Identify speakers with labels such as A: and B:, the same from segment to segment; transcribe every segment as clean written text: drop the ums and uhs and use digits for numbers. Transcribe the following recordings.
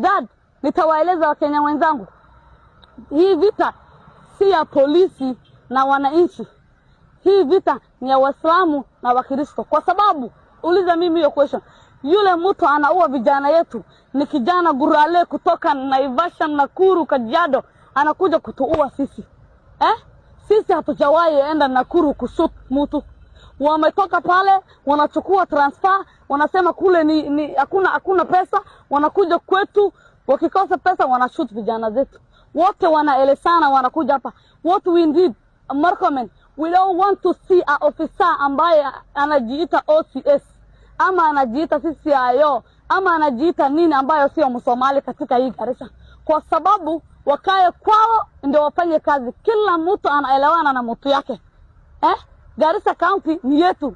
A: That nitawaeleza Wakenya wenzangu, hii vita si ya polisi na wananchi. Hii vita ni ya Waislamu na Wakristo. Kwa sababu uliza mimi hiyo question, yule mtu anaua vijana yetu ni kijana Gurale kutoka Naivasha, Nakuru, Kajiado, anakuja kutuua sisi. Sisi hatujawahi enda Nakuru kushoot mtu. Wametoka pale, wanachukua transfer, wanasema kule ni hakuna pesa, wanakuja kwetu, wakikosa pesa wanashoot vijana zetu. Wote wanaelezana wanakuja hapa. What we need, Murkomen, we don't want to see a officer ambaye anajiita OCS ama anajiita CCIO ama anajiita nini ambayo sio Msomali katika hii Garissa. Kwa sababu wakae kwao ndio wafanye kazi. Kila mtu anaelewana na mtu yake. Garissa County ni yetu.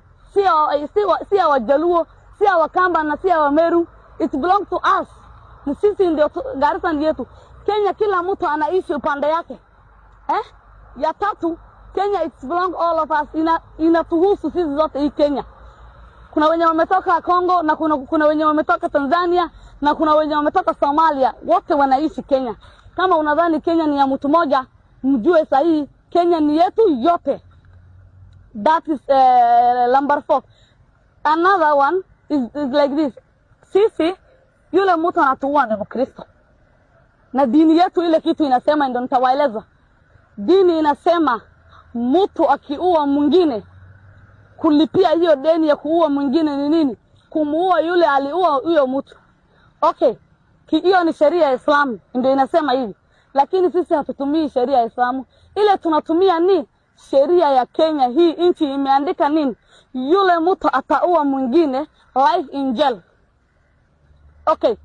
A: Sio Wajaluo, sio Wakamba na sio Wameru. It belongs to us. Ni sisi ndio Garissa ni yetu. Kenya kila mtu anaishi upande yake. Ya tatu, Kenya it belongs all of us. Inatuhusu sisi zote hii Kenya. Kuna wenye wametoka Kongo na kuna wenye wametoka Tanzania na kuna wenye wametoka Somalia. Wote wanaishi Kenya. Kama unadhani Kenya ni ya mtu moja, mjue sahihi Kenya ni yetu yote. That is number 4. Another one is like this. Sisi yule mtu anatuua ni Mkristo. Na dini yetu ile kitu inasema, ndio nitawaeleza. Dini inasema mtu akiua mwingine, kulipia hiyo deni ya kuua mwingine ni nini? Kumuua yule aliua huyo mtu. Okay. Hiyo ni sheria ya Islamu ndio inasema hivi. Lakini sisi hatutumii sheria ya Islamu. Ile tunatumia ni sheria ya Kenya. Hii nchi imeandika nini? Yule mtu ataua mwingine, life in jail. Okay.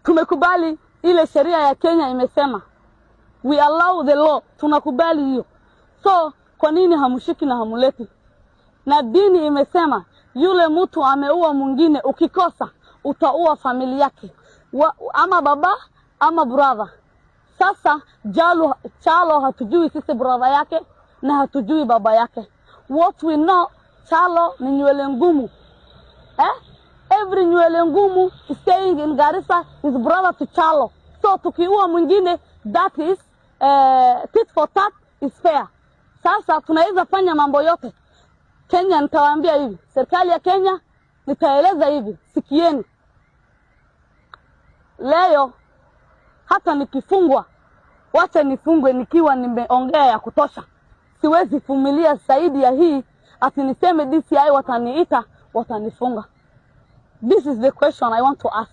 A: Tumekubali ile sheria ya Kenya imesema. We allow the law. Tunakubali hiyo. So, kwa nini hamushiki na hamuleti? Na dini imesema yule mtu ameua mwingine, ukikosa utaua familia yake. Ama baba ama brother. Sasa Chalo hatujui sisi brother yake na hatujui baba yake. What we know, Chalo ni nywele ngumu. Every nywele ngumu staying in Garissa is brother to Chalo. So tukiua mwingine, that is tit for tat is fair. Sasa tunaweza fanya mambo yote. Kenya nitawaambia hivi, serikali ya Kenya nitaeleza hivi, sikieni. Leo hata nikifungwa, wacha nifungwe nikiwa nimeongea ya kutosha. Siwezi vumilia zaidi ya hii ati niseme DCI wataniita, watanifunga. This is the question I want to ask.